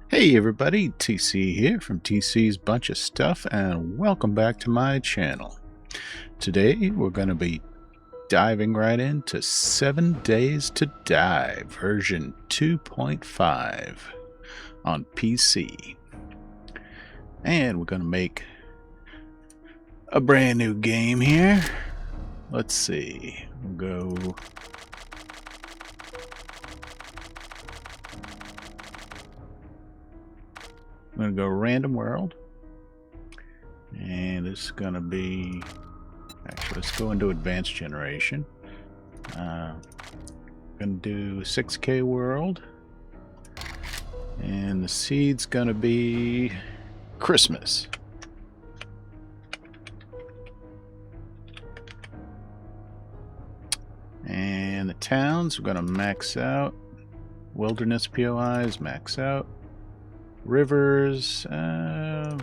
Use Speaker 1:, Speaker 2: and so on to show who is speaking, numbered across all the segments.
Speaker 1: Hey everybody, TC here from TC's Bunch of Stuff, and welcome back to my channel. Today we're going to be diving right into 7 Days to Die version 2.5 on PC. And we're going to make a brand new game here. Let's see, we'll go... I'm going to go random world. And it's going to be... Actually, let's go into advanced generation. Gonna do 6K world. And the seed's gonna be Christmas. And the towns, we're gonna max out. Wilderness POIs, max out. Rivers, gonna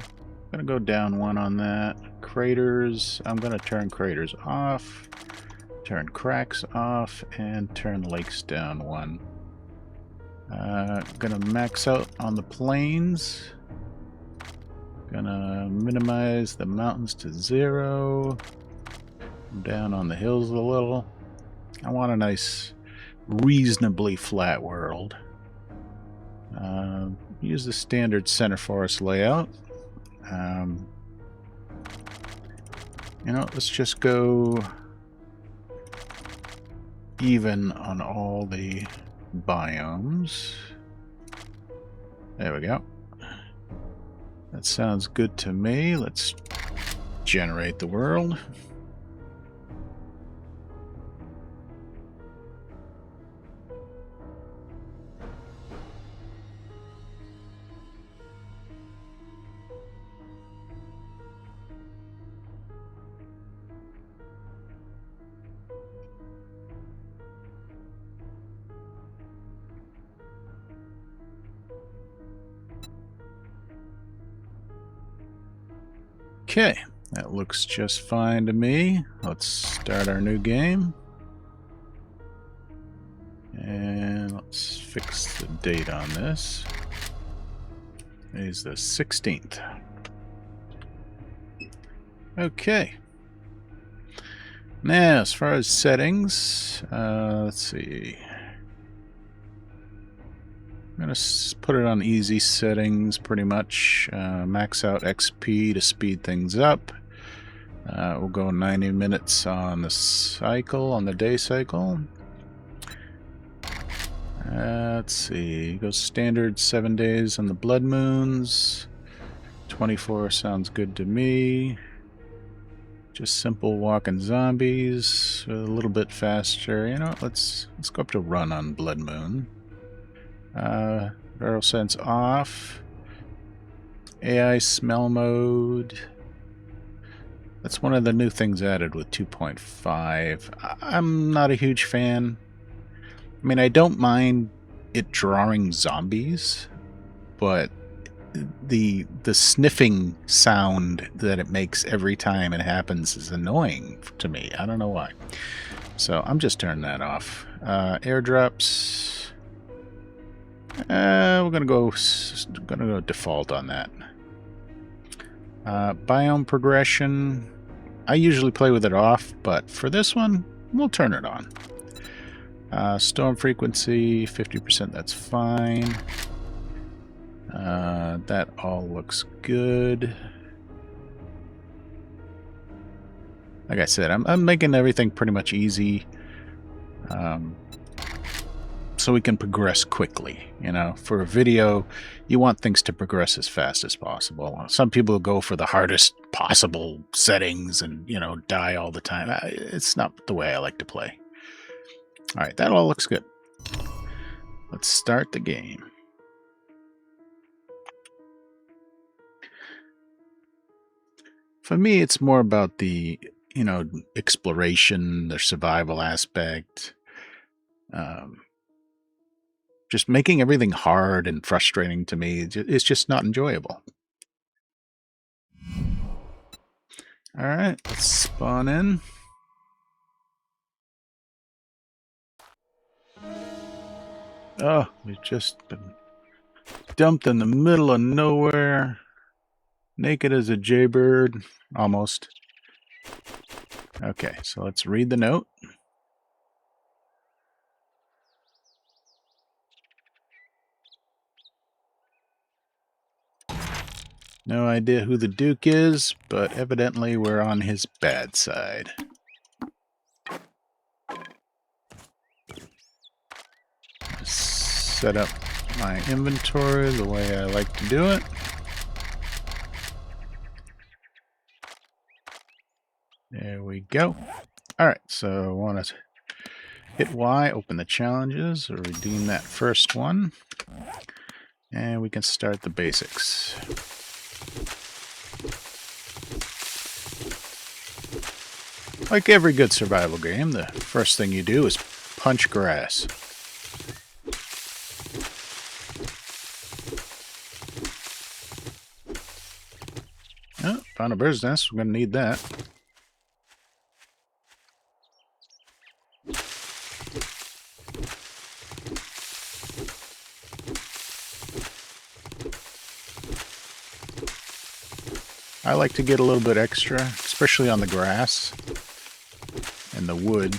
Speaker 1: go down one on that. Craters, I'm gonna turn craters off. Turn cracks off and turn lakes down one. Gonna max out on the plains. Gonna minimize the mountains to 0. Down on the hills a little. I want a nice, reasonably flat world. Use the standard center forest layout. You know, let's just go even on all the biomes. There we go. That sounds good to me. Let's generate the world. Okay, that looks just fine to me. Let's start our new game. And let's fix the date on this. Today's the 16th. Okay. Now, as far as settings, let's see. I'm going to put it on easy settings pretty much. Max out XP to speed things up. We'll go 90 minutes on the cycle, on the day cycle. Let's see. Go standard 7 days on the blood moons. 24 sounds good to me. Just simple walking zombies. A little bit faster. You know, let's go up to run on blood moon. Barrel sense off. AI smell mode. That's one of the new things added with 2.5. I'm not a huge fan. I mean, I don't mind it drawing zombies, but the sniffing sound that it makes every time it happens is annoying to me. I don't know why. So I'm just turning that off. Airdrops. We're gonna go default on that. Biome progression. I usually play with it off, but for this one, we'll turn it on. Storm frequency 50%. That's fine. That all looks good. Like I said, I'm making everything pretty much easy. So we can progress quickly. You know, for a video, you want things to progress as fast as possible. Some people go for the hardest possible settings and, you know, die all the time. It's not the way I like to play. All right, that all looks good. Let's start the game. For me, it's more about the, you know, exploration, the survival aspect. Just making everything hard and frustrating to me is just not enjoyable. All right, let's spawn in. Oh, we've just been Dumped in the middle of nowhere. Naked as a jaybird. Almost. Okay, so let's read the note. No idea who the Duke is, but evidently we're on his bad side. Set up my inventory the way I like to do it. There we go. Alright, so I want to hit Y, open the challenges, or redeem that first one. And we can start the basics. Like every good survival game, the first thing you do is punch grass. Oh, found a bird's nest. We're going to need that. I like to get a little bit extra, especially on the grass and the wood.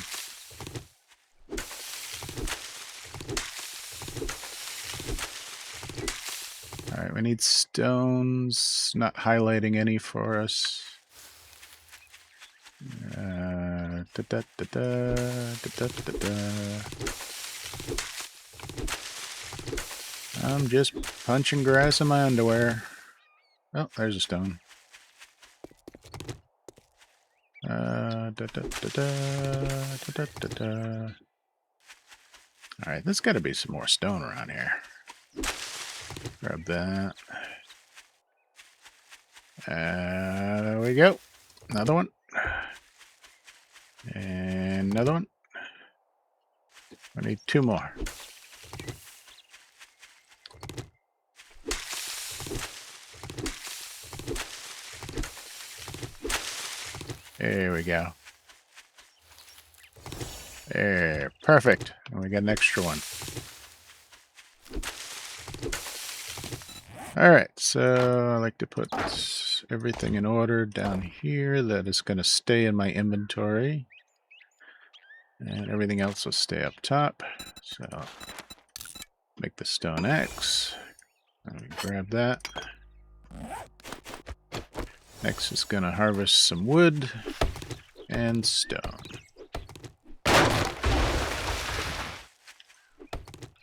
Speaker 1: Alright, we need stones, not highlighting any for us. I'm just punching grass in my underwear. Oh, there's a stone. Alright, there's got to be some more stone around here. Grab that. There we go. Another one. And another one. I need 2 more. There we go. There, perfect. And we got an extra one. Alright, so I like to put everything in order down here. That is going to stay in my inventory. And everything else will stay up top. So, make the stone axe. Let me grab that. Next is going to harvest some wood and stone.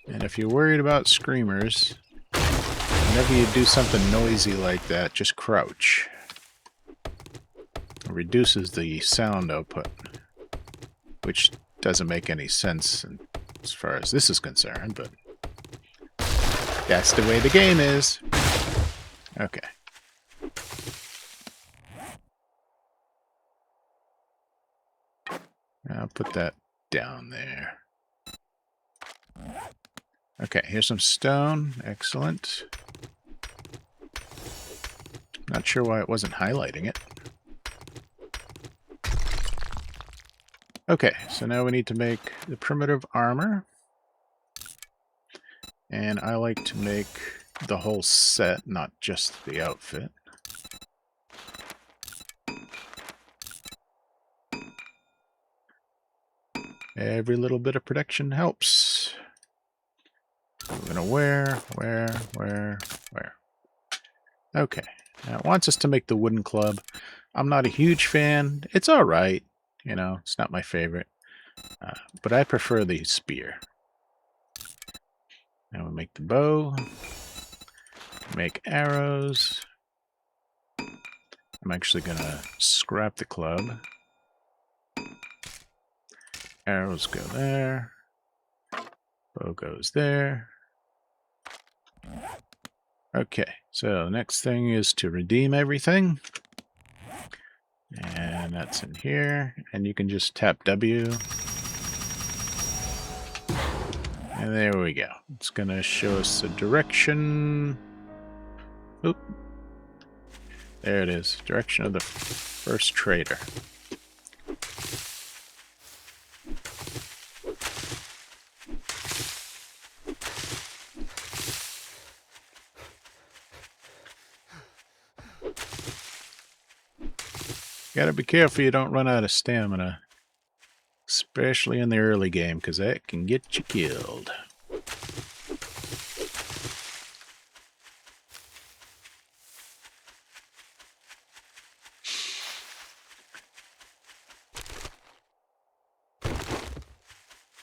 Speaker 1: And if you're worried about screamers, whenever you do something noisy like that, just crouch. It reduces the sound output, which doesn't make any sense as far as this is concerned, but that's the way the game is. Okay. I'll put that down there. Okay, here's some stone. Excellent. Not sure why it wasn't highlighting it. Okay, so now we need to make the primitive armor. And I like to make the whole set, not just the outfit. Every little bit of protection helps. We're gonna where? Okay. Now it wants us to make the wooden club. I'm not a huge fan. It's alright. You know, it's not my favorite. But I prefer the spear. Now we make the bow. Make arrows. I'm actually gonna scrap the club. Arrows go there. Bow goes there. Okay, so the next thing is to redeem everything. And that's in here. And you can just tap W. And there we go. It's going to show us the direction. Oop. There it is. Direction of the first trader. Gotta be careful you don't run out of stamina. Especially in the early game, because that can get you killed.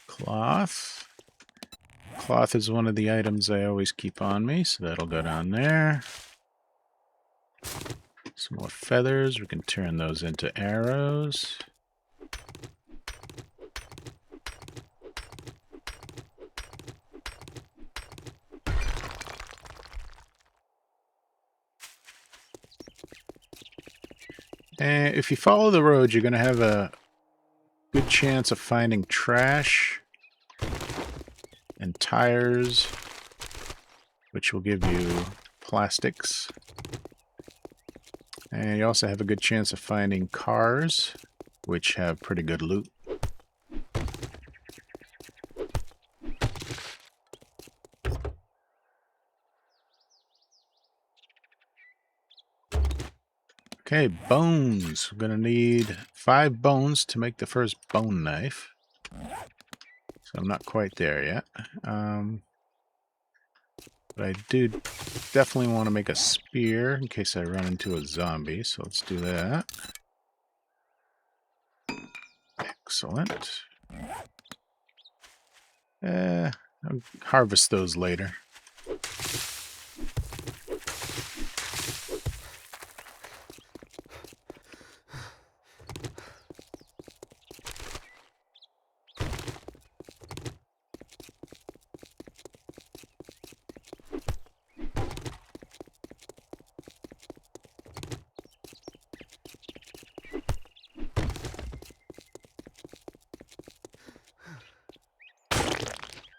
Speaker 1: Cloth. Cloth is one of the items I always keep on me, so that'll go down there. Some more feathers. We can turn those into arrows. And if you follow the road, you're going to have a good chance of finding trash and tires, which will give you plastics. And you also have a good chance of finding cars, which have pretty good loot. Okay, bones. We're going to need 5 bones to make the first bone knife. So I'm not quite there yet. But I do definitely want to make a spear in case I run into a zombie. So let's do that. Excellent. I'll harvest those later.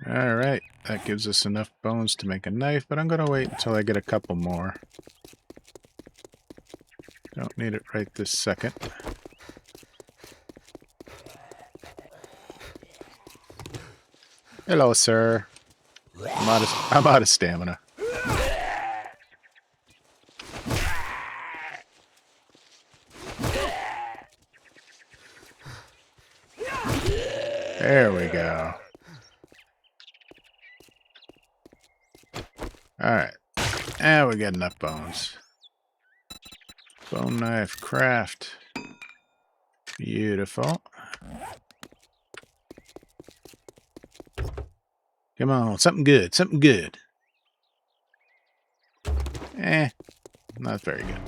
Speaker 1: Alright, that gives us enough bones to make a knife, but I'm going to wait until I get a couple more. Don't need it right this second. Hello, sir. I'm out of stamina. There we go. Alright. And we got enough bones. Bone knife craft. Beautiful. Come on, something good, something good. Not very good.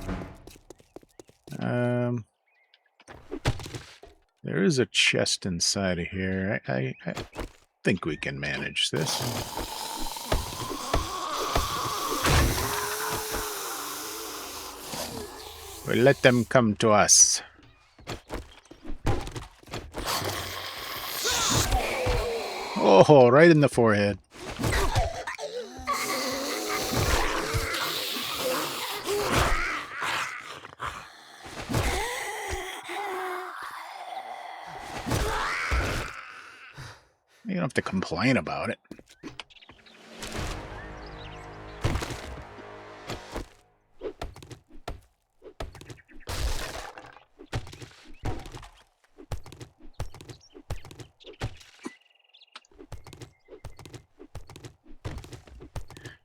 Speaker 1: There is a chest inside of here. I think we can manage this. We'll let them come to us. Oh, right in the forehead. You don't have to complain about it.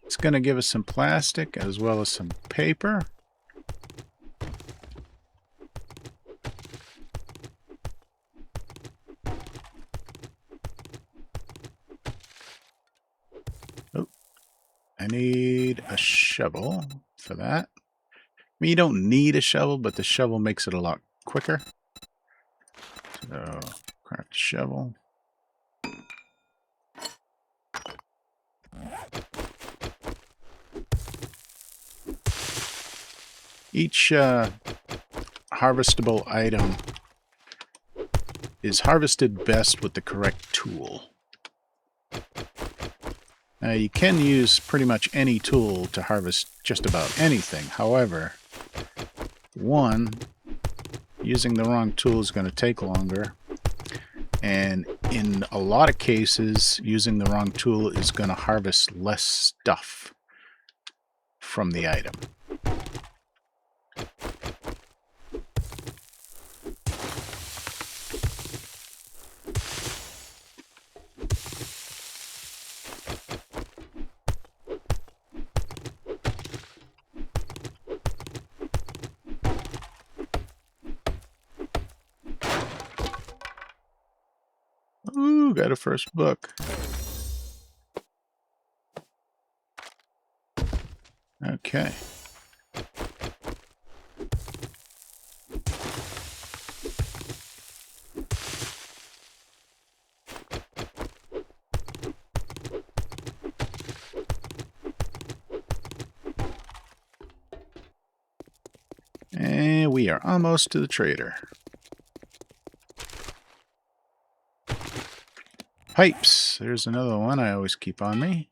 Speaker 1: It's going to give us some plastic as well as some paper. Oh, I need a shovel for that. I mean, you don't need a shovel, but the shovel makes it a lot quicker. So, craft a shovel. Each harvestable item is harvested best with the correct tool. Now, you can use pretty much any tool to harvest just about anything. However, one, using the wrong tool is going to take longer. And in a lot of cases, using the wrong tool is going to harvest less stuff from the item. Ooh, got a first book. Okay. And we are almost to the trader. Pipes. There's another one I always keep on me.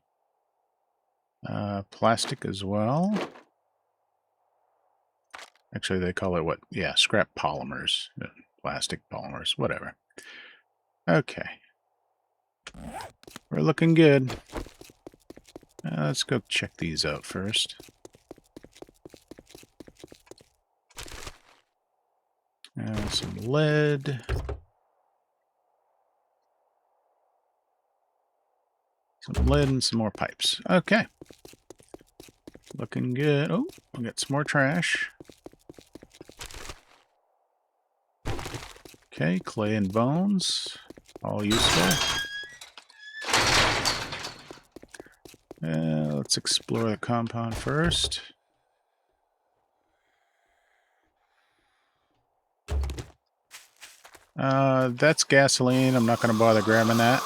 Speaker 1: Plastic as well. Actually, they call it what? Yeah, scrap polymers. Plastic polymers, whatever. Okay. We're looking good. Let's go check these out first. Some lead. Some lead and some more pipes. Okay. Looking good. Oh, we got some more trash. Okay, clay and bones. All useful. Let's explore the compound first. That's gasoline. I'm not going to bother grabbing that.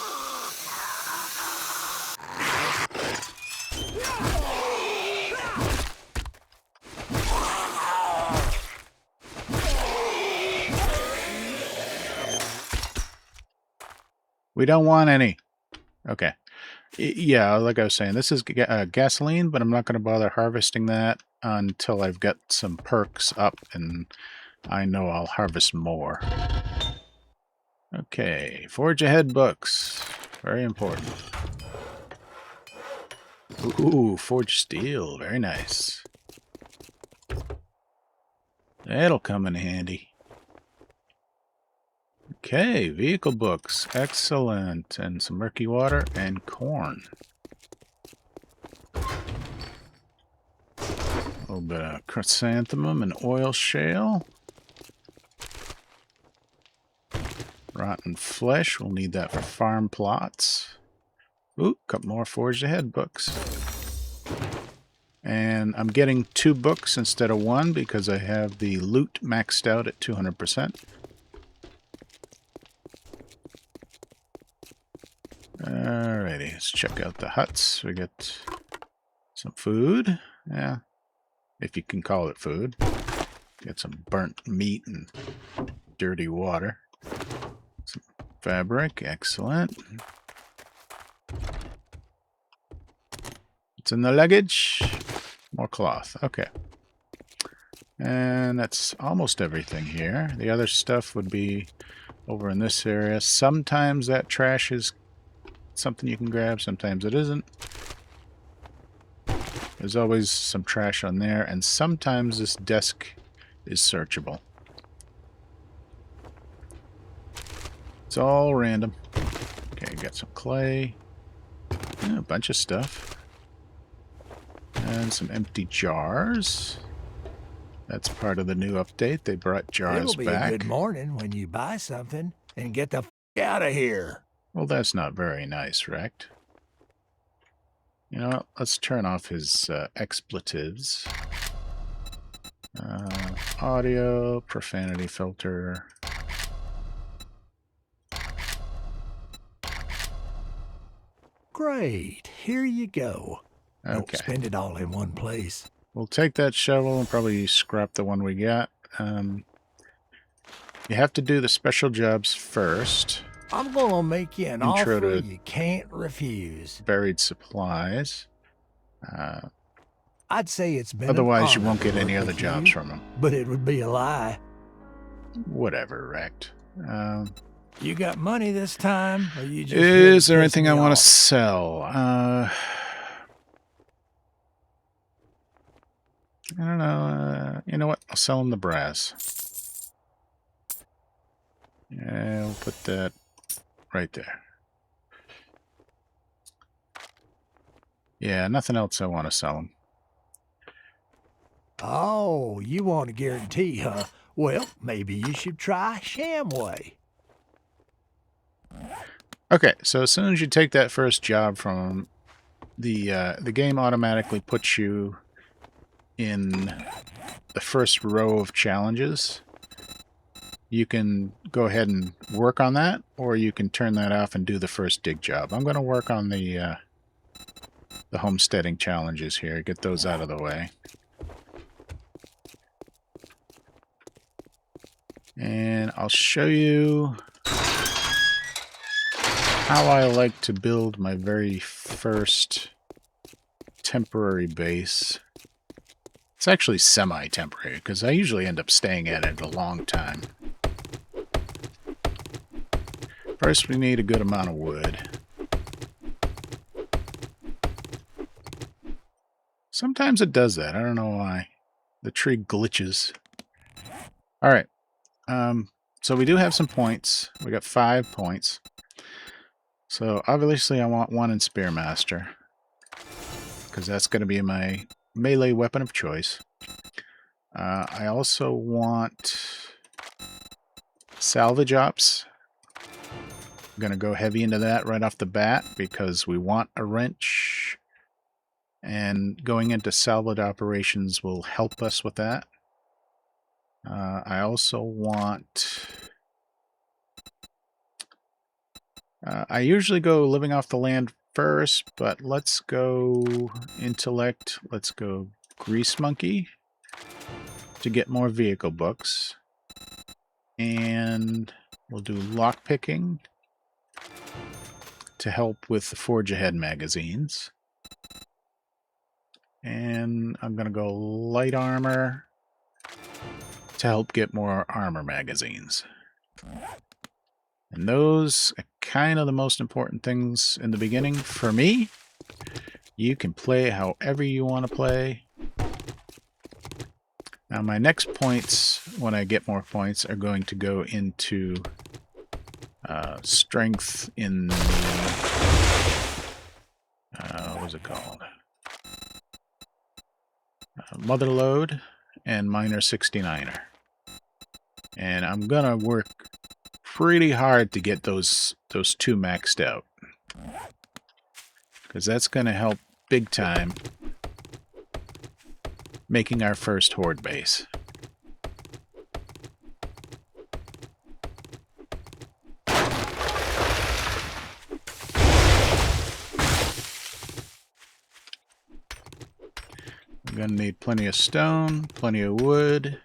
Speaker 1: We don't want any. Okay. Yeah, like I was saying, this is gasoline, but I'm not going to bother harvesting that until I've got some perks up and I know I'll harvest more. Okay, forge ahead books. Very important. Ooh, forged steel. Very nice. That'll come in handy. Okay, vehicle books. Excellent. And some murky water and corn. A little bit of chrysanthemum and oil shale. Rotten flesh. We'll need that for farm plots. Ooh, couple more forged ahead books. And I'm getting 2 books instead of 1 because I have the loot maxed out at 200%. Alrighty, let's check out the huts. We got some food. Yeah, if you can call it food. Get some burnt meat and dirty water. Some fabric, excellent. What's in the luggage? More cloth, okay. And that's almost everything here. The other stuff would be over in this area. Sometimes that trash is something you can grab, sometimes it isn't. There's always some trash on there, and sometimes this desk is searchable. It's all random. Okay, got some clay. Yeah, a bunch of stuff. And some empty jars. That's part of the new update. They brought jars
Speaker 2: back. It'll be
Speaker 1: back.
Speaker 2: a good morning when you buy something and get the f*** out of here.
Speaker 1: Well, that's not very nice, Rect. You know what? Let's turn off his expletives. Audio, profanity filter.
Speaker 2: Great. Here you go.
Speaker 1: Okay.
Speaker 2: Don't spend it all in one place.
Speaker 1: We'll take that shovel and probably scrap the one we got. You have to do the special jobs first.
Speaker 2: I'm gonna make you an offer you can't refuse.
Speaker 1: Buried supplies.
Speaker 2: I'd say it's been
Speaker 1: otherwise you won't get any other jobs from them.
Speaker 2: But it would be a lie.
Speaker 1: Whatever, Rect.
Speaker 2: You got money this time, or you just
Speaker 1: is there anything I want to sell? I don't know. You know what? I'll sell him the brass. Yeah, we'll put that right there. Yeah, nothing else I want to sell him.
Speaker 2: Oh, you want a guarantee, huh? Well, maybe you should try Shamway.
Speaker 1: Okay, so as soon as you take that first job from the game automatically puts you in the first row of challenges. You can go ahead and work on that, or you can turn that off and do the first dig job. I'm going to work on the homesteading challenges here, get those out of the way. And I'll show you how I like to build my very first temporary base. It's actually semi-temporary, because I usually end up staying at it a long time. First, we need a good amount of wood. Sometimes it does that. I don't know why. The tree glitches. All right. So we do have some points. We got 5 points. So obviously I want 1 in Spearmaster, because that's going to be my melee weapon of choice. I also want salvage ops. I'm going to go heavy into that right off the bat because we want a wrench, and going into salvage operations will help us with that. I also want... I usually go living off the land first, but let's go intellect. Let's go grease monkey to get more vehicle books. And we'll do lock picking to help with the forge ahead magazines. And I'm going to go light armor to help get more armor magazines. And those are kind of the most important things in the beginning for me. You can play however you want to play. Now my next points, when I get more points, are going to go into strength in the... what was it called? Mother Load and Miner 69er. And I'm going to work pretty hard to get those 2 maxed out, because that's going to help big time making our first horde base. We're going to need plenty of stone, plenty of wood,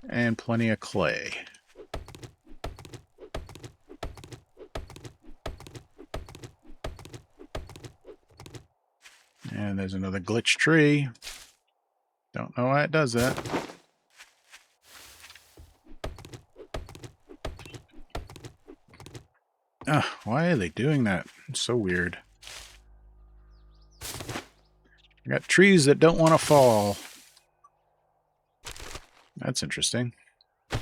Speaker 1: and plenty of clay. And there's another glitch tree. Don't know why it does that. Why are they doing that? It's so weird. I got trees that don't want to fall. That's interesting. I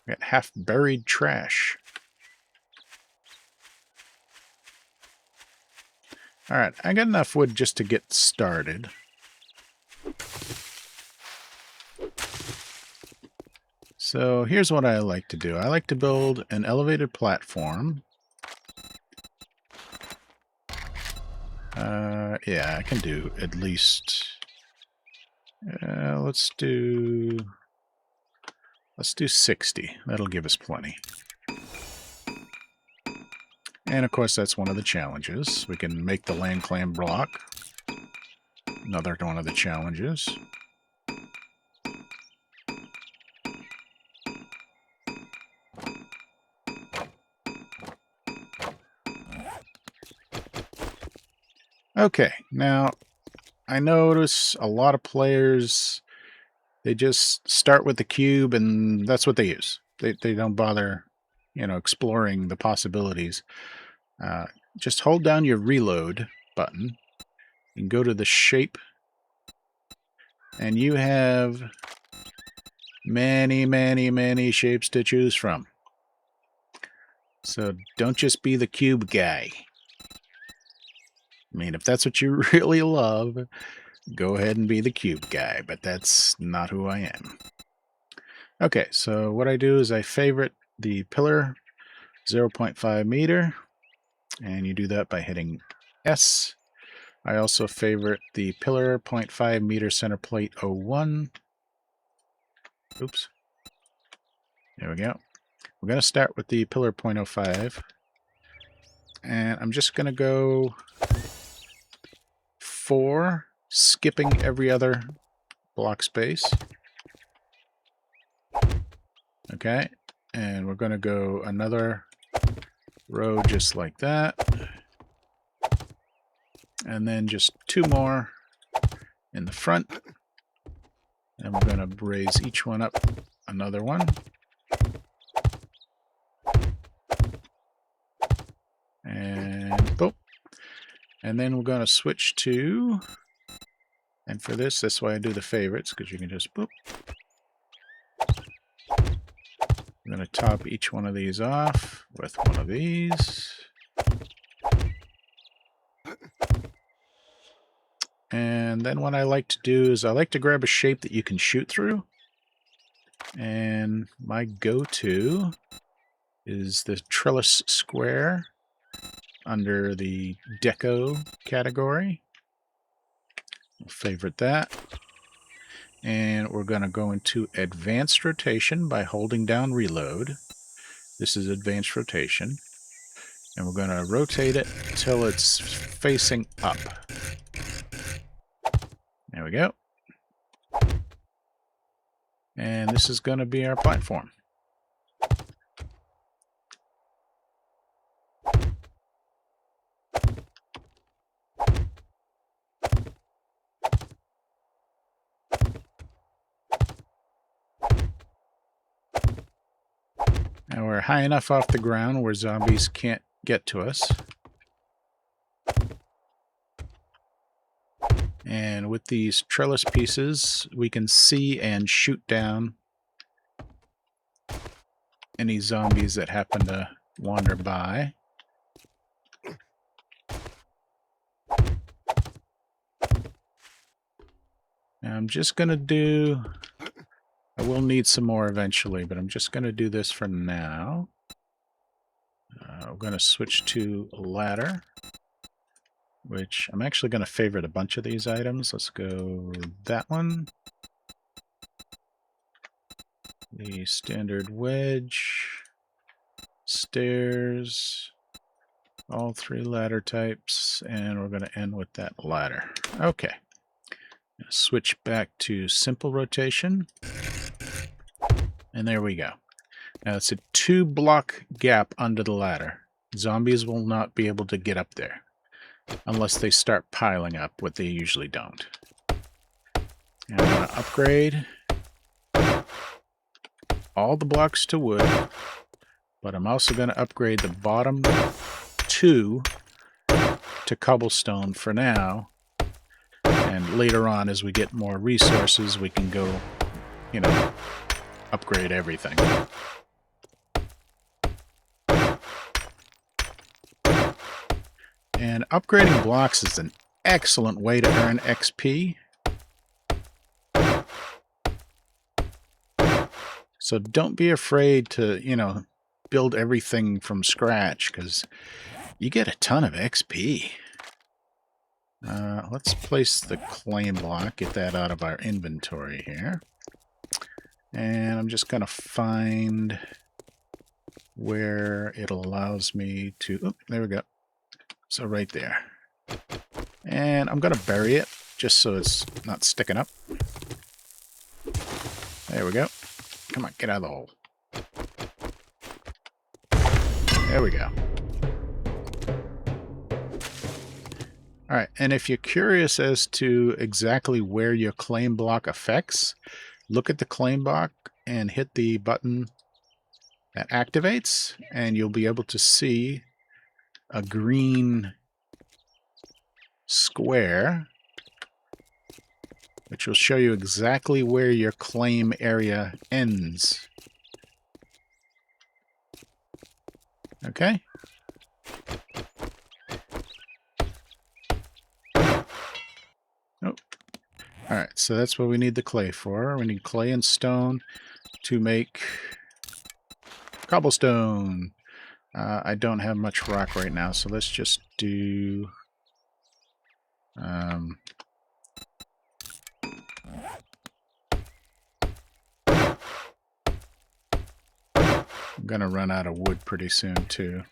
Speaker 1: got half-buried trash. Alright, I got enough wood just to get started. So here's what I like to do. I like to build an elevated platform. Yeah, I can do at least... let's do 60. That'll give us plenty. And of course that's one of the challenges. We can make the land clam block. Another one of the challenges. Okay, now I notice a lot of players, they just start with the cube and that's what they use. They don't bother, exploring the possibilities. Just hold down your reload button and go to the shape, and you have many, many, many shapes to choose from. So don't just be the cube guy. I mean, if that's what you really love, go ahead and be the cube guy, but that's not who I am. Okay, so what I do is I favorite the pillar 0.5 meter, and you do that by hitting S. I also favorite the pillar 0.5 meter center plate 01. Oops. There we go. We're going to start with the pillar 0.05. And I'm just going to go 4, skipping every other block space. Okay. And we're going to go another row just like that. And then just 2 more in the front. And we're going to raise each one up another one. And boom. And then we're going to switch to, and for this, that's why I do the favorites, because you can just boop. I'm going to top each one of these off with one of these. And then what I like to do is I like to grab a shape that you can shoot through. And my go-to is the trellis square under the deco category. We'll favorite that. And we're going to go into advanced rotation by holding down reload. This is advanced rotation. And we're going to rotate it until it's facing up. There we go. And this is going to be our platform. Now we're high enough off the ground where zombies can't get to us. And with these trellis pieces, we can see and shoot down any zombies that happen to wander by. Now I'm just going to do... I will need some more eventually, but I'm just going to do this for now. We're going to switch to a ladder, which I'm actually going to favorite a bunch of these items. Let's go that one. The standard wedge, stairs, all 3 ladder types, and we're going to end with that ladder. Okay. Switch back to simple rotation. And there we go. Now it's a 2-block gap under the ladder. Zombies will not be able to get up there unless they start piling up, what they usually don't. And I'm going to upgrade all the blocks to wood, but I'm also going to upgrade the bottom 2 to cobblestone for now. And later on, as we get more resources, we can go, you know, upgrade everything. And upgrading blocks is an excellent way to earn XP. So don't be afraid to, you know, build everything from scratch, because you get a ton of XP. Let's place the claim block, get that out of our inventory here. And I'm just going to find where it allows me to... Oh, there we go. So right there. And I'm going to bury it just so it's not sticking up. There we go. Come on, get out of the hole. There we go. Alright, and if you're curious as to exactly where your claim block affects, look at the claim block and hit the button that activates, and you'll be able to see a green square, which will show you exactly where your claim area ends. Okay? Oh. Alright, so that's what we need the clay for. We need clay and stone to make cobblestone. I don't have much rock right now, so let's just do... I'm gonna run out of wood pretty soon, too.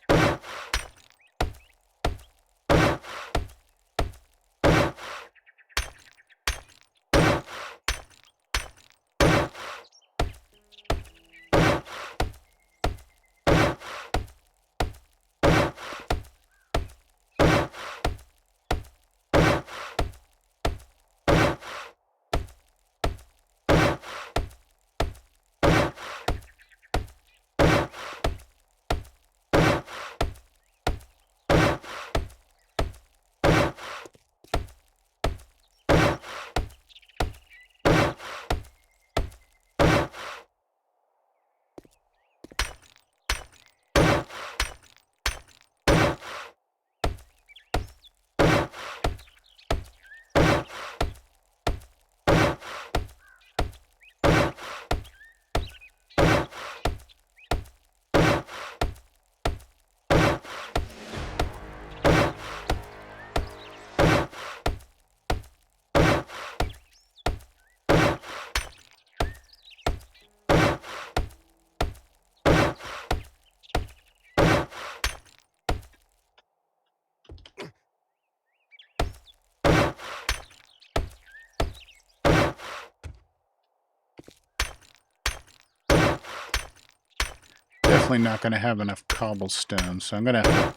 Speaker 1: Definitely not going to have enough cobblestone, so I'm going to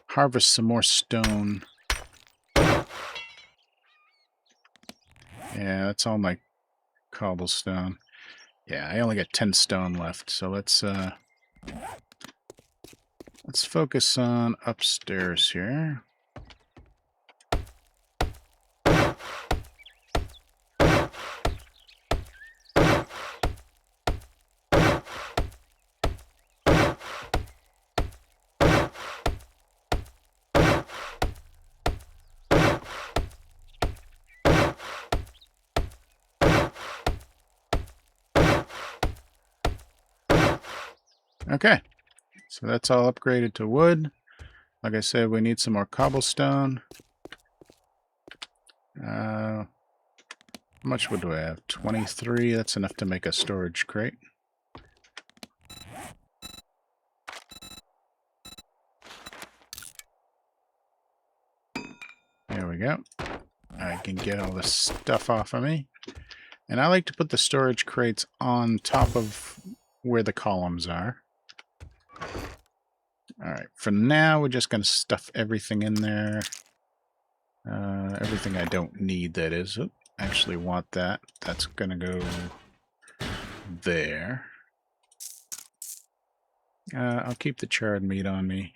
Speaker 1: harvest some more stone. Yeah, that's all my cobblestone. Yeah, I only got 10 stone left, so let's focus on upstairs here. Okay, so that's all upgraded to wood. Like I said, we need some more cobblestone. How much wood do I have? 23. That's enough to make a storage crate. There we go. I can get all this stuff off of me. And I like to put the storage crates on top of where the columns are. Alright, for now, we're just going to stuff everything in there. Everything I don't need, that is. Oop, actually want that. That's going to go there. I'll keep the charred meat on me.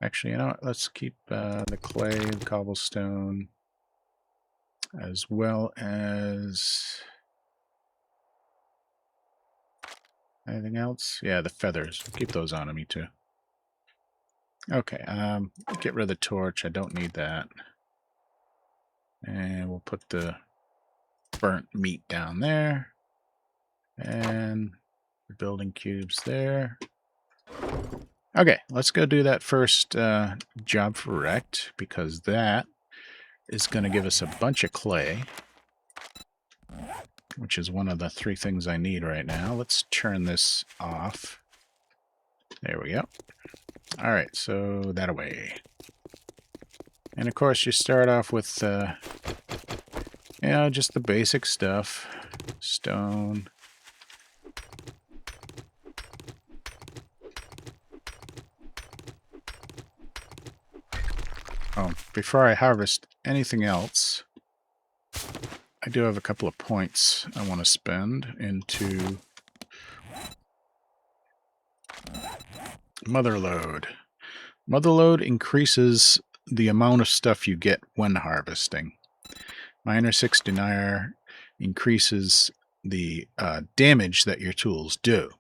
Speaker 1: Actually, you know what? Let's keep the clay, the cobblestone, as well as... anything else? Yeah, the feathers. Keep those on me, too. Okay, get rid of the torch. I don't need that. And we'll put the burnt meat down there. And the building cubes there. Okay, let's go do that first job for Rect, because that is going to give us a bunch of clay, which is one of the 3 things I need right now. Let's turn this off. There we go. Alright, so that away. And of course you start off with, you know, just the basic stuff. Stone. Oh, before I harvest anything else, I do have a couple of points I want to spend into Motherload. Motherload increases the amount of stuff you get when harvesting. Miner 6 Denier increases the damage that your tools do.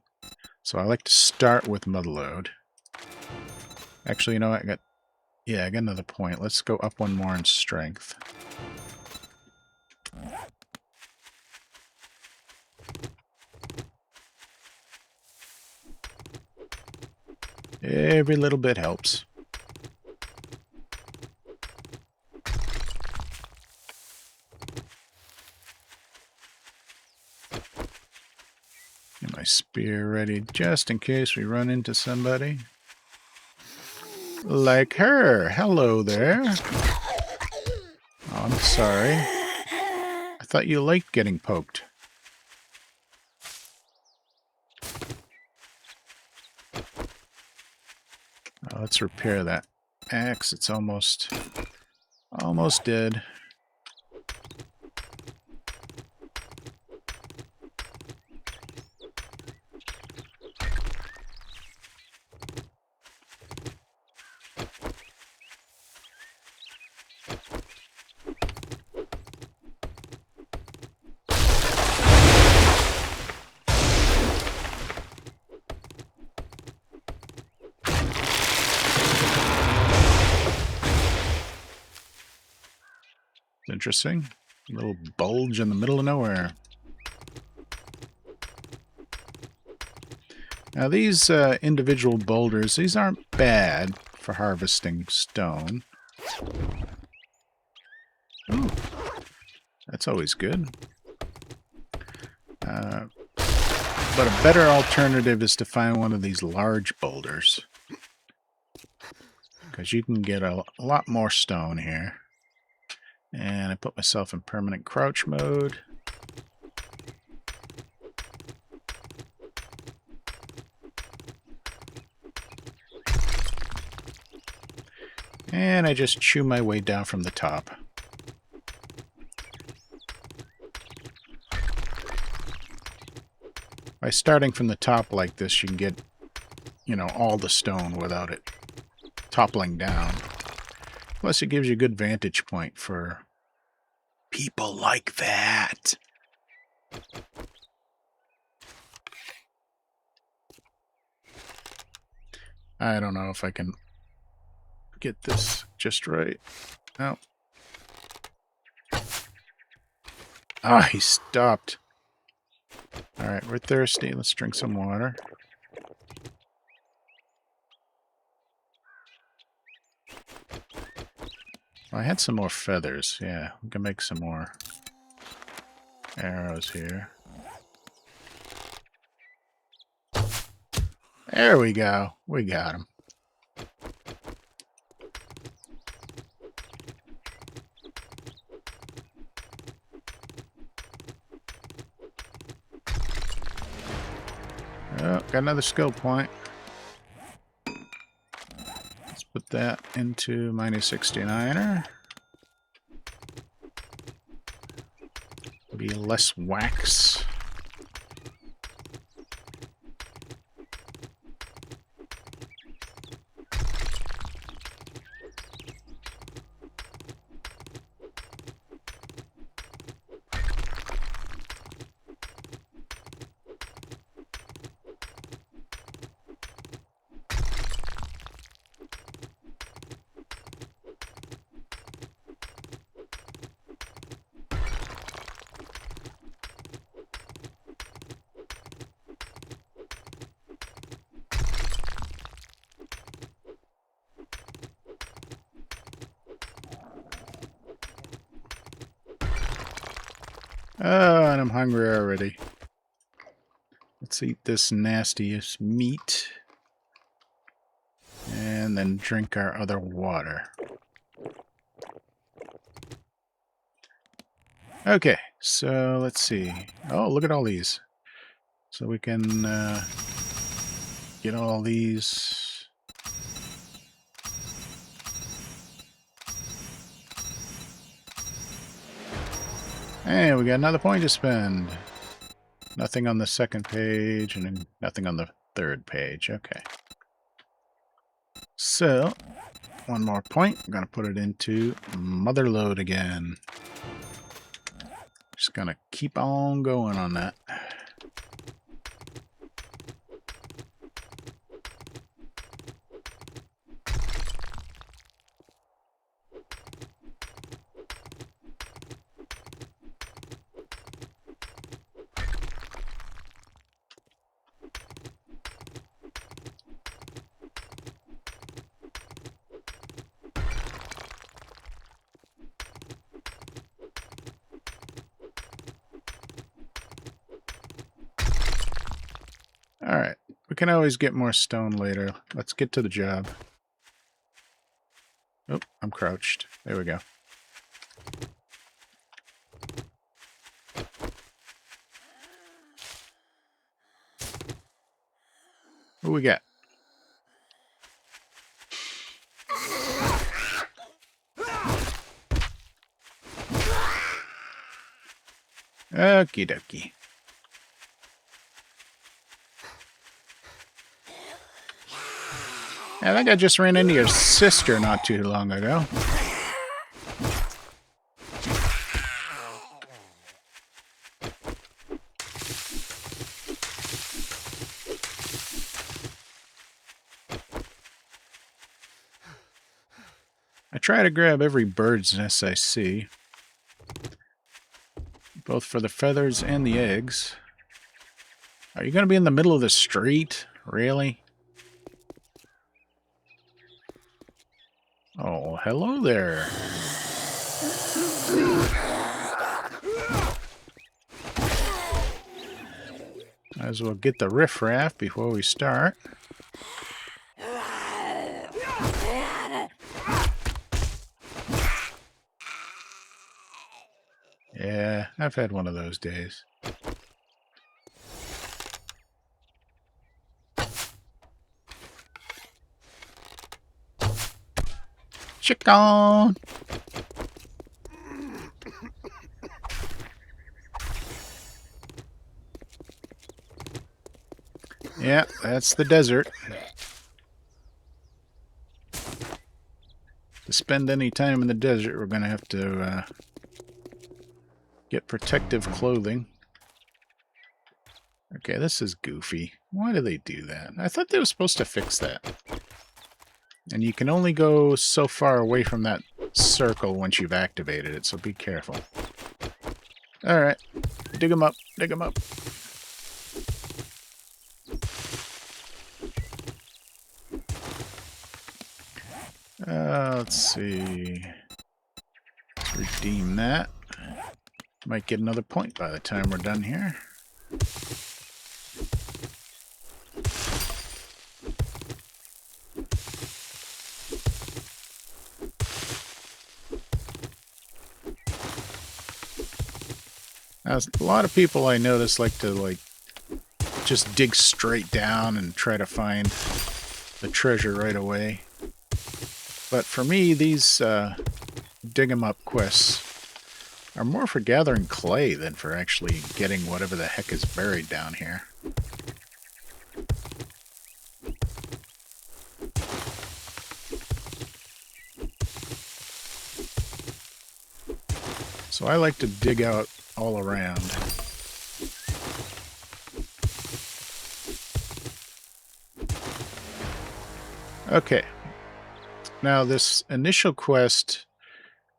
Speaker 1: So I like to start with Motherload. Actually, you know what? I got Yeah, I got another point. Let's go up one more in strength. Every little bit helps. Get my spear ready just in case we run into somebody. Like her. Hello there. Oh, I'm sorry. I thought you liked getting poked. Let's repair that axe. It's almost dead. Interesting. A little bulge in the middle of nowhere. Now these individual boulders, these aren't bad for harvesting stone. Ooh, that's always good. But a better alternative is to find one of these large boulders. Because you can get a lot more stone here. And I put myself in permanent crouch mode. And I just chew my way down from the top. By starting from the top like this, you can get, you know, all the stone without it toppling down. Plus, it gives you a good vantage point for people like that. I don't know if I can get this just right. No. Ah, he stopped. Alright, we're thirsty. Let's drink some water. Well, I had some more feathers. Yeah, we can make some more arrows here. There we go. We got him. Oh, got another skill point. Let's put that into minus 69er. Be less wax. Oh, and I'm hungry already. Let's eat this nastiest meat. And then drink our other water. Okay, so let's see. Oh, look at all these. So we can get all these. Hey, we got another point to spend. Nothing on the second page and nothing on the third page. Okay. So, one more point. I'm going to put it into Motherlode again. Just going to keep on going on that. Alright. We can always get more stone later. Let's get to the job. Oh, I'm crouched. There we go. What we got? Okie dokie. I think I just ran into your sister not too long ago. I try to grab every bird's nest I see, both for the feathers and the eggs. Are you going to be in the middle of the street? Really? Oh, hello there. Might as well get the riffraff before we start. Yeah, I've had one of those days. Chicken! Yeah, that's the desert. To spend any time in the desert, we're going to have to get protective clothing. Okay, this is goofy. Why do they do that? I thought they were supposed to fix that. And you can only go so far away from that circle once you've activated it, so be careful. Alright, dig them up, dig them up. Let's see. Redeem that. Might get another point by the time we're done here. Now, a lot of people I notice like to just dig straight down and try to find the treasure right away. But for me, these dig 'em up quests are more for gathering clay than for actually getting whatever the heck is buried down here. So I like to dig out all around. Okay. Now this initial quest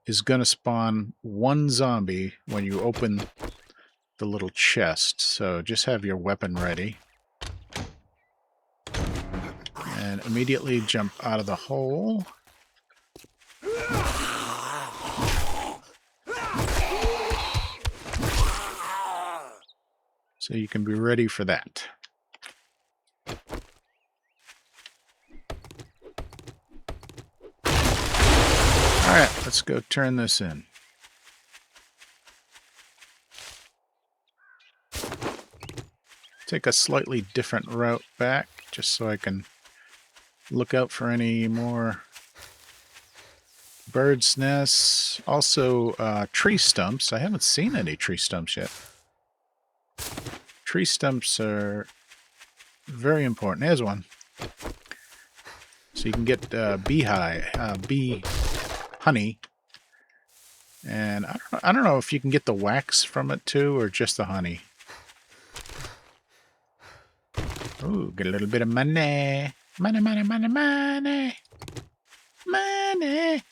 Speaker 1: is going to spawn one zombie when you open the little chest. So just have your weapon ready. And immediately jump out of the hole. So you can be ready for that. Alright, let's go turn this in. Take a slightly different route back, just so I can look out for any more birds' nests. Also, tree stumps. I haven't seen any tree stumps yet. Tree stumps are very important. There's one. So you can get bee honey. And I don't know if you can get the wax from it too, or just the honey. Ooh, get a little bit of money. Money, money, money, money. Money.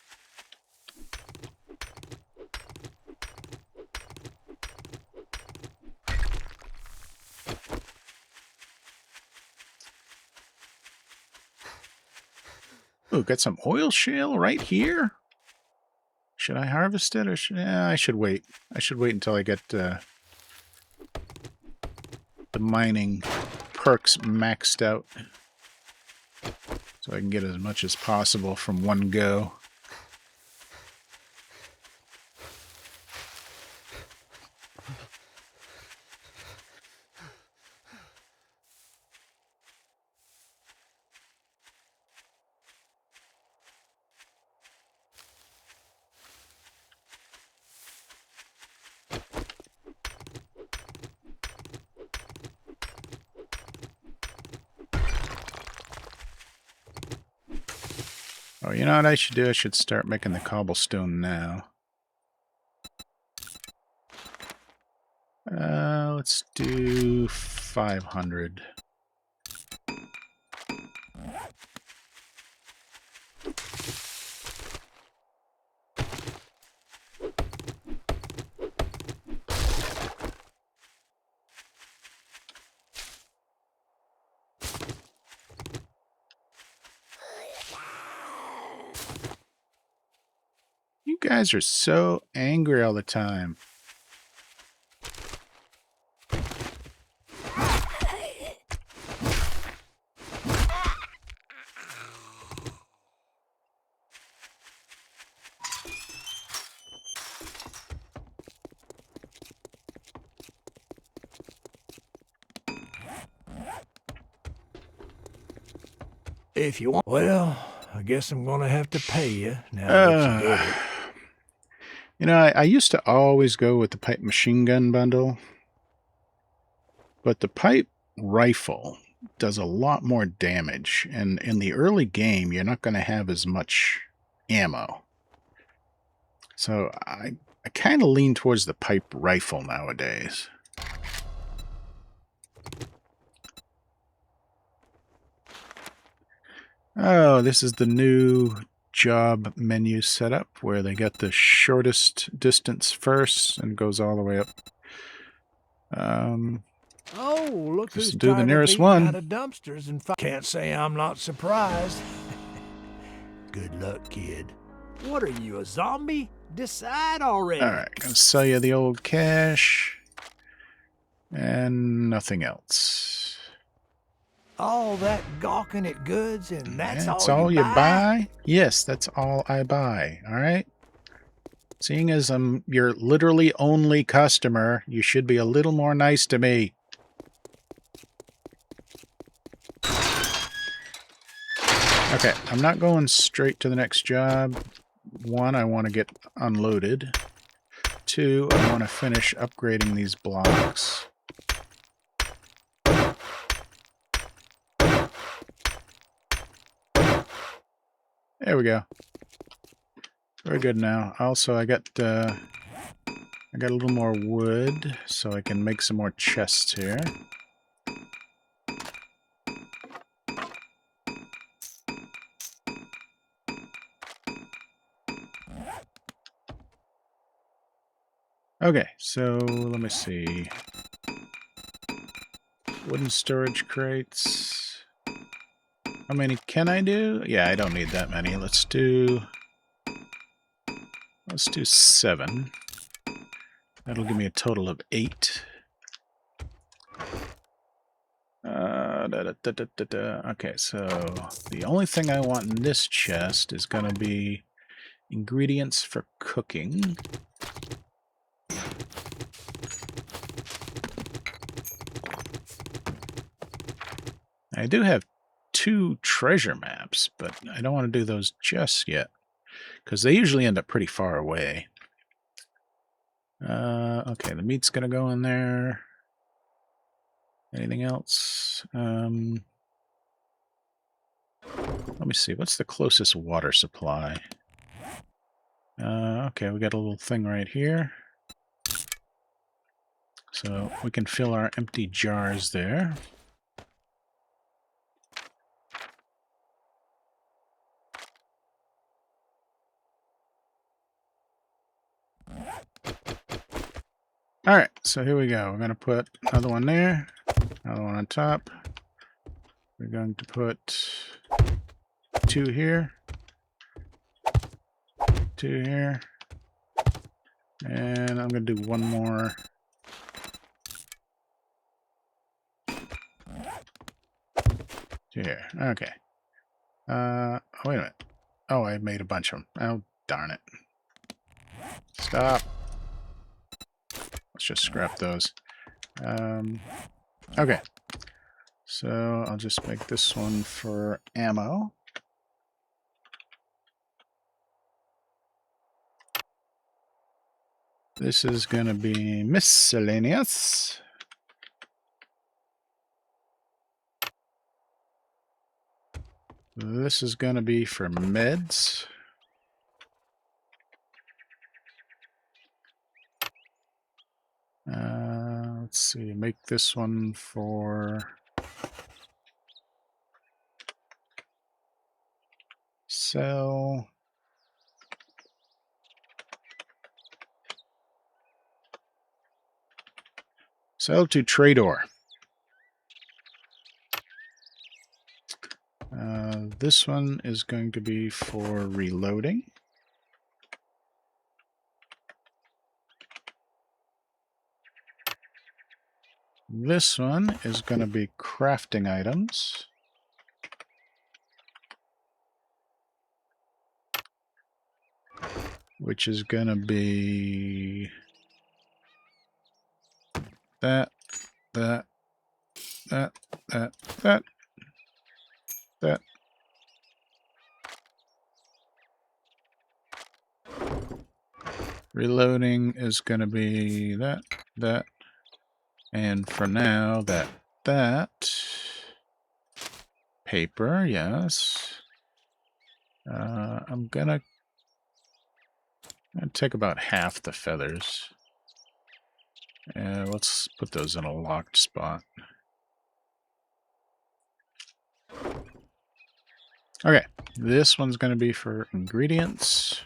Speaker 1: Ooh, got some oil shale right here. Should I harvest it, or should I should wait. I should wait until I get the mining perks maxed out so I can get as much as possible from one go. Oh, you know what I should do? I should start making the cobblestone now. Let's do 500. You guys are so angry all the time.
Speaker 2: If you want. Well, I guess I'm gonna have to pay you now that you did it.
Speaker 1: You know, I used to always go with the pipe machine gun bundle, but the pipe rifle does a lot more damage, and in the early game, you're not going to have as much ammo. So I kind of lean towards the pipe rifle nowadays. Oh, this is the new job menu setup where they got the shortest distance first and goes all the way up.
Speaker 2: Oh, look
Speaker 1: Just
Speaker 2: who's
Speaker 1: do the
Speaker 2: tired
Speaker 1: nearest
Speaker 2: of eating
Speaker 1: one.
Speaker 2: out of dumpsters and can't say I'm not surprised. Good luck, kid. What are you, a zombie? Decide already.
Speaker 1: Alright, gonna sell you the old cash. And nothing else.
Speaker 2: All that gawking at goods, and that's
Speaker 1: all
Speaker 2: you buy?
Speaker 1: Yes, that's all I buy. Alright? Seeing as I'm your literally only customer, you should be a little more nice to me. Okay, I'm not going straight to the next job. 1, I want to get unloaded. 2, I want to finish upgrading these blocks. There we go. Very good now. Also, I got a little more wood, so I can make some more chests here. Okay, so let me see. Wooden storage crates. How many can I do? Yeah, I don't need that many. Let's do 7. That'll give me a total of 8. Okay, so the only thing I want in this chest is going to be ingredients for cooking. I do have 2 treasure maps, but I don't want to do those just yet, because they usually end up pretty far away. Okay, the meat's going to go in there. Anything else? Let me see. What's the closest water supply? Okay, we got a little thing right here. So we can fill our empty jars there. Alright, so here we go. We're going to put another one there, another one on top. We're going to put 2 here, 2 here, and I'm going to do 1 more to here. Okay. Wait a minute. Oh, I made a bunch of them. Oh, darn it. Stop. Let's just scrap those. Okay. So I'll just make this one for ammo. This is going to be miscellaneous. This is going to be for meds. Let's see, make this one for sell. Sell to Trador. This one is going to be for reloading. This one is going to be crafting items. Which is going to be that, that, that, that, that, that. Reloading is going to be that, that, and for now, that. Paper, yes. I'm gonna take about half the feathers. Let's put those in a locked spot. Okay, this one's going to be for ingredients.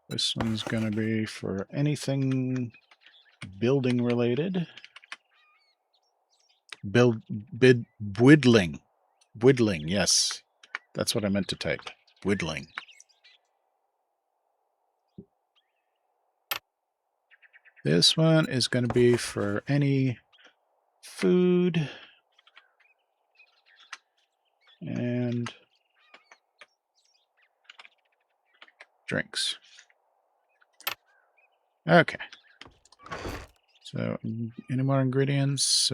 Speaker 1: This one's going to be for anything building related. Whittling. Whittling, yes. That's what I meant to type. Whittling. This one is going to be for any food and drinks. Okay. So, any more ingredients?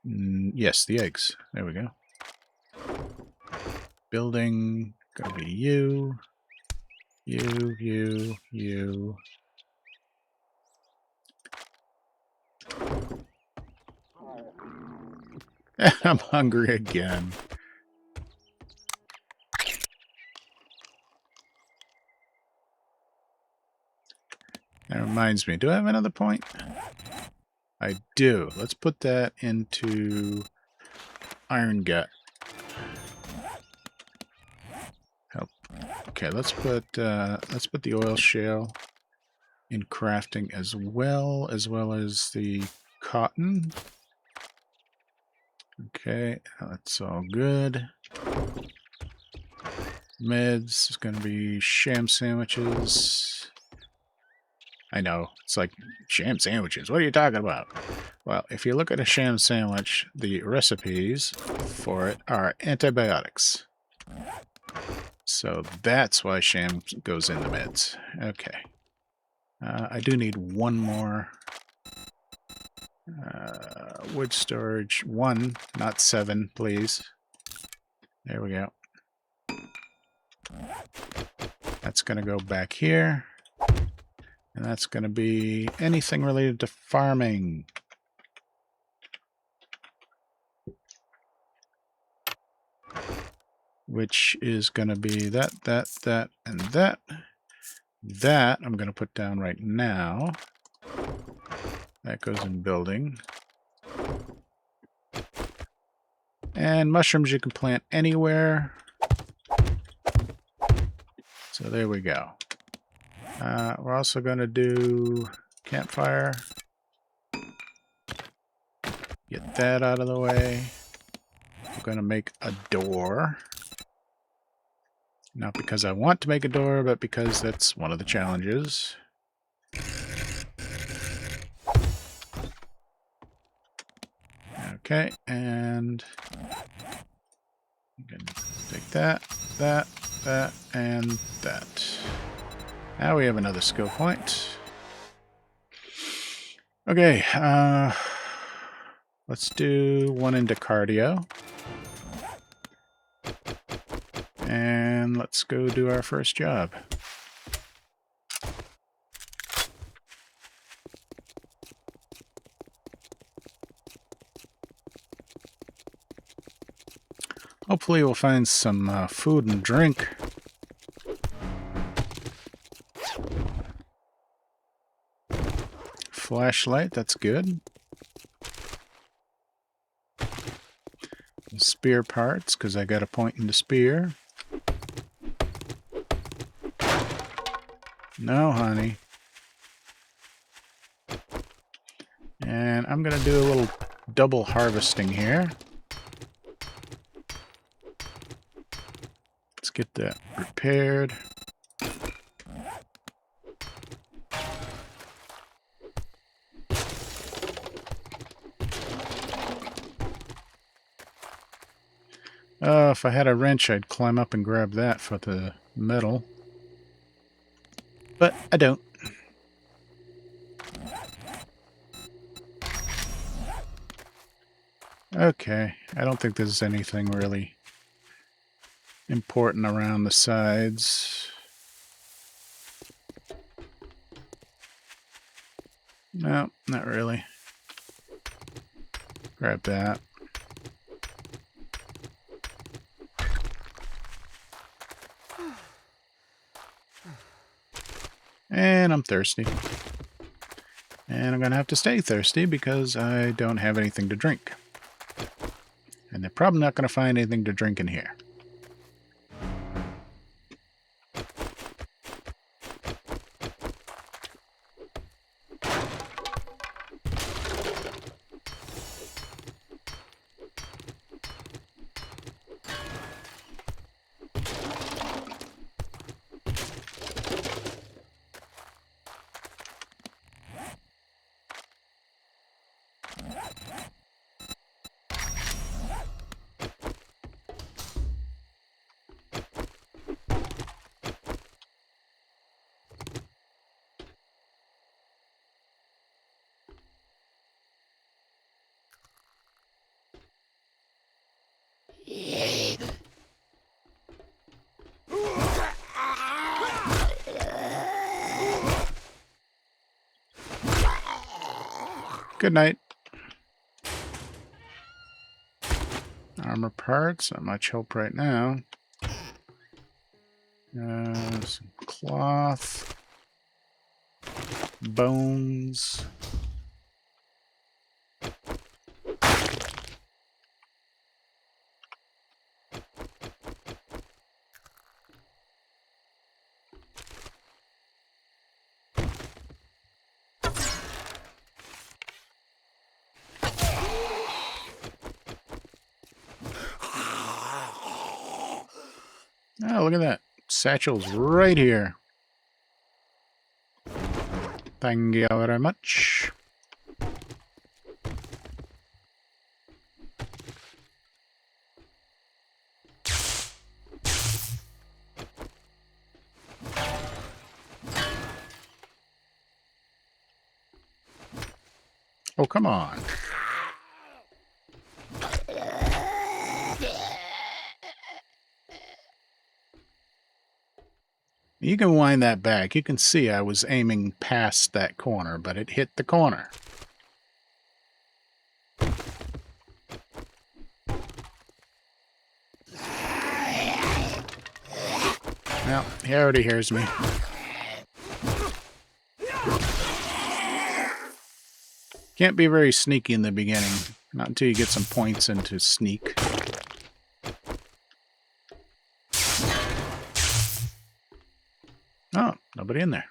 Speaker 1: Yes, the eggs. There we go. Building, gonna be you. I'm hungry again. That reminds me, do I have another point? I do. Let's put that into iron gut. Help. Okay, let's put the oil shale in crafting as well as the cotton. Okay, that's all good. Meds is going to be sham sandwiches. I know, it's like, sham sandwiches, what are you talking about? Well, if you look at a sham sandwich, the recipes for it are antibiotics. So that's why sham goes in the meds. Okay. I do need one more wood storage. 1, not 7, please. There we go. That's going to go back here. And that's going to be anything related to farming. Which is going to be that, and that. That I'm going to put down right now. That goes in building. And mushrooms you can plant anywhere. So there we go. We're also going to do campfire. Get that out of the way. I'm going to make a door. Not because I want to make a door, but because that's one of the challenges. Okay, and you can take that, that, and that. Now we have another skill point. Okay, let's do one into cardio. And let's go do our first job. Hopefully we'll find some food and drink. Flashlight, that's good. Spear parts, because I got a point in the spear. No, honey. And I'm going to do a little double harvesting here. Let's get that repaired. If I had a wrench, I'd climb up and grab that for the metal. But I don't. Okay, I don't think there's anything really important around the sides. No, not really. Grab that. And I'm thirsty. And I'm going to have to stay thirsty because I don't have anything to drink. And they're probably not going to find anything to drink in here. Good night. Armor parts, not much help right now. Some cloth. Bones. Oh, look at that. Satchel's right here. Thank you very much. Oh, come on. You can wind that back. You can see I was aiming past that corner, but it hit the corner. Well, he already hears me. Can't be very sneaky in the beginning. Not until you get some points into sneak. Oh, nobody in there.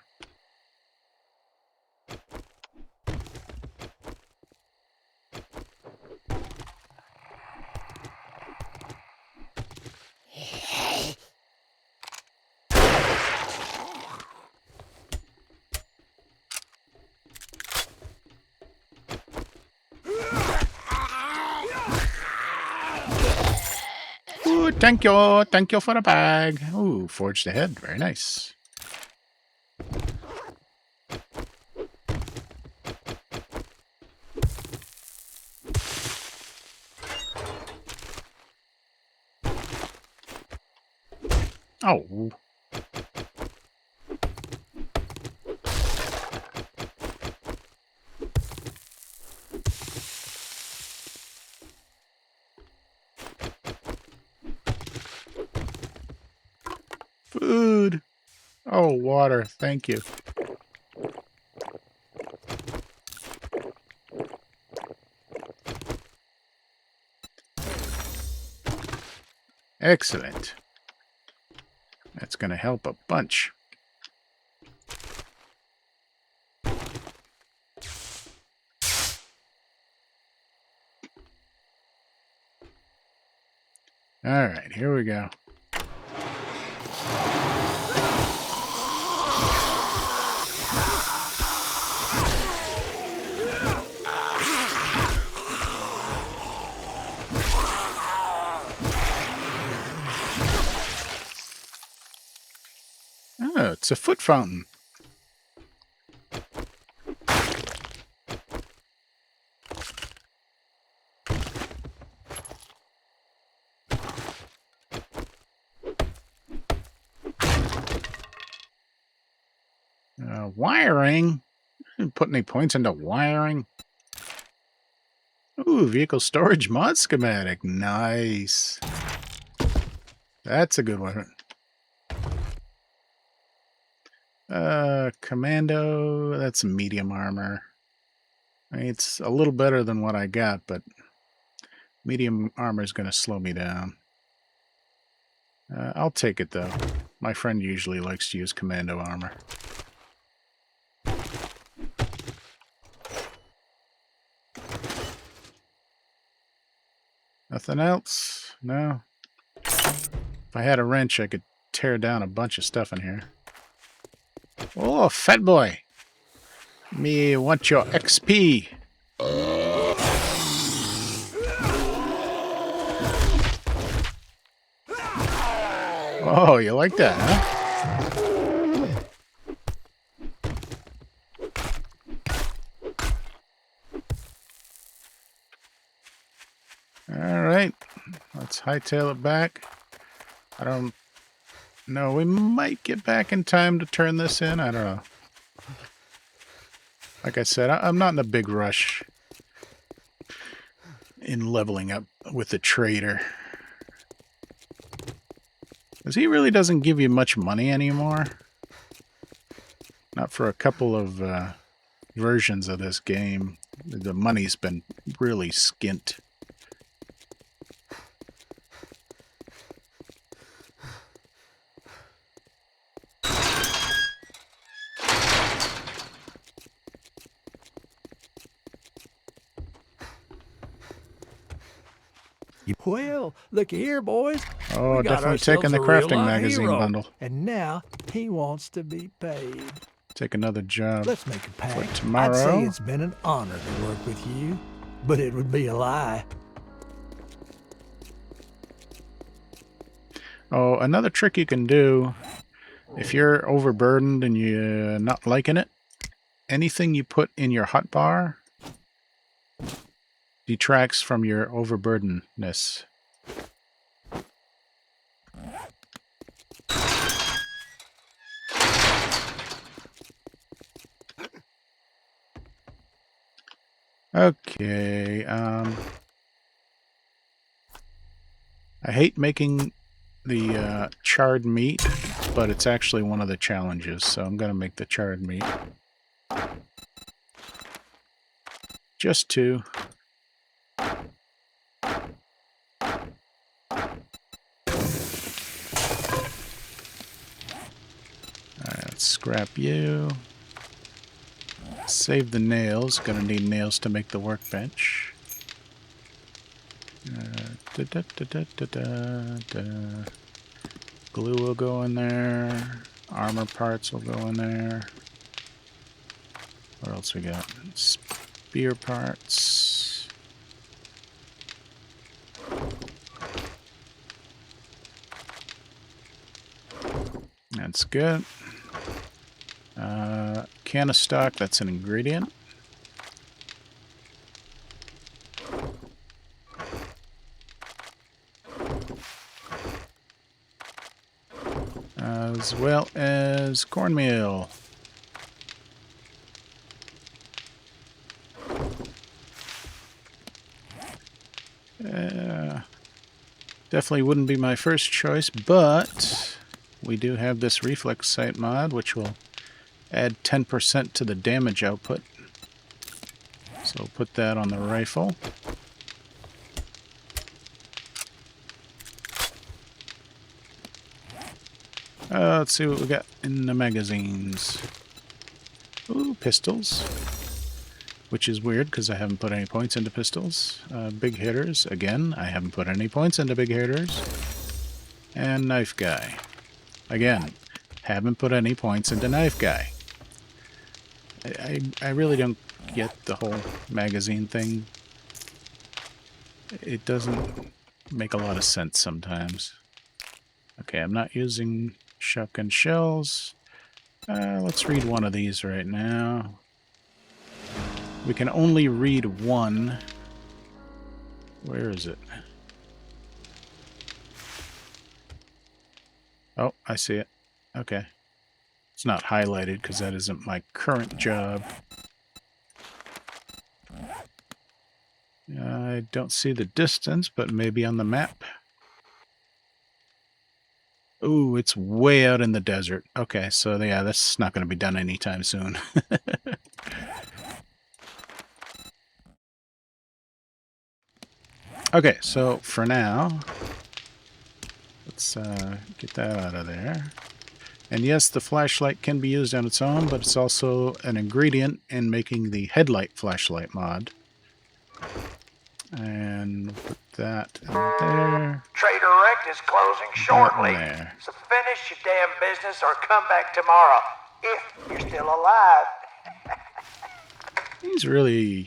Speaker 1: Thank you. Thank you for the bag. Ooh, forged ahead. Very nice. Oh. Food. Oh, water. Thank you. Excellent. That's going to help a bunch. All right, here we go. Oh, it's a foot fountain. Wiring? I didn't put any points into wiring. Ooh, vehicle storage mod schematic. Nice. That's a good one. Commando. That's medium armor. I mean, it's a little better than what I got, but medium armor is going to slow me down. I'll take it, though. My friend usually likes to use commando armor. Nothing else? No? If I had a wrench, I could tear down a bunch of stuff in here. Oh, fat boy! Me want your XP! Oh, you like that, huh? Alright, let's hightail it back. I don't know, we might get back in time to turn this in, I don't know. Like I said, I'm not in a big rush in leveling up with the trader. Because he really doesn't give you much money anymore. Not for a couple of versions of this game. The money's been really skint.
Speaker 2: Well, look here, boys.
Speaker 1: Oh,
Speaker 2: We got
Speaker 1: definitely taking
Speaker 2: ourselves
Speaker 1: the
Speaker 2: a real
Speaker 1: crafting
Speaker 2: live
Speaker 1: magazine
Speaker 2: hero.
Speaker 1: bundle.
Speaker 2: And now he wants to be paid.
Speaker 1: Take another job
Speaker 2: Let's make a
Speaker 1: for
Speaker 2: pact. I'd say
Speaker 1: tomorrow.
Speaker 2: it's been an honor to work with you, but it would be a lie.
Speaker 1: Oh, another trick you can do if you're overburdened and you're not liking it, anything you put in your hotbar detracts from your overburdenedness. Okay, I hate making the charred meat, but it's actually one of the challenges, so I'm going to make the charred meat. Just two. Alright, scrap you. Save the nails. Gonna need nails to make the workbench. Glue will go in there. Armor parts will go in there. What else we got? Spear parts. That's good. Can of stock, that's an ingredient. As well as cornmeal. Definitely wouldn't be my first choice, but we do have this reflex sight mod, which will add 10% to the damage output. So we'll put that on the rifle. Let's see what we got in the magazines. Ooh, pistols. Which is weird because I haven't put any points into pistols. Big hitters, again, I haven't put any points into big hitters. And knife guy. Again, haven't put any points into knife guy. I really don't get the whole magazine thing. It doesn't make a lot of sense sometimes. Okay, I'm not using shotgun shells. Let's read one of these right now. We can only read one. Where is it? Oh, I see it. Okay. It's not highlighted because that isn't my current job. I don't see the distance, but maybe on the map. Ooh, it's way out in the desert. Okay, so yeah, that's not going to be done anytime soon. Okay, so for now, let's get that out of there. And yes, the flashlight can be used on its own, but it's also an ingredient in making the headlight flashlight mod. And put that in there.
Speaker 2: Trader Rect is closing shortly.
Speaker 1: There.
Speaker 2: So finish your damn business or come back tomorrow, if you're still alive.
Speaker 1: He's really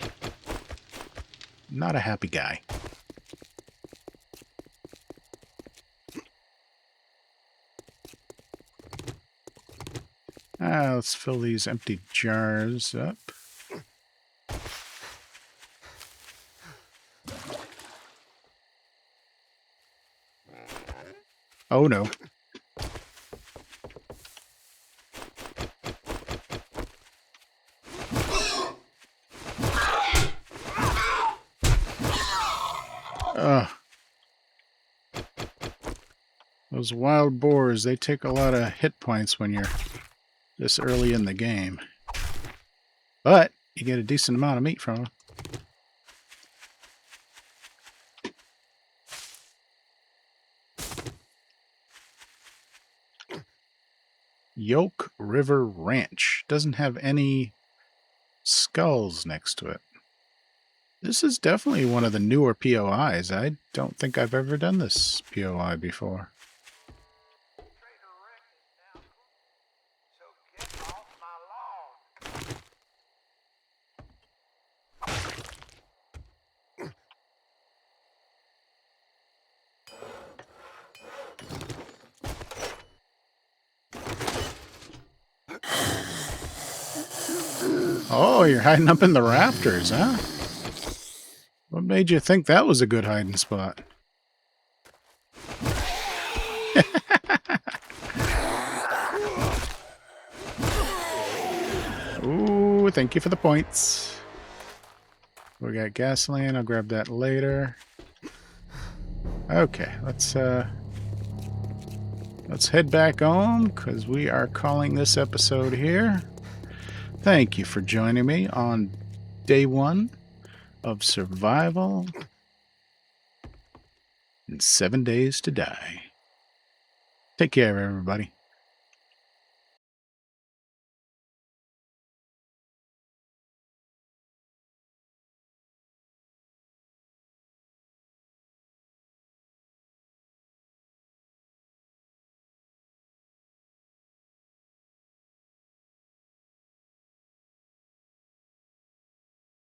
Speaker 1: not a happy guy. Let's fill these empty jars up. Oh no. Those wild boars, they take a lot of hit points when you're this early in the game. But you get a decent amount of meat from them. Yoke River Ranch. Doesn't have any skulls next to it. This is definitely one of the newer POIs. I don't think I've ever done this POI before. Oh, you're hiding up in the rafters, huh? What made you think that was a good hiding spot? Ooh, thank you for the points. We got gasoline. I'll grab that later. Okay, let's head back home because we are calling this episode here. Thank you for joining me on day 1 of survival and 7 days to die. Take care, everybody.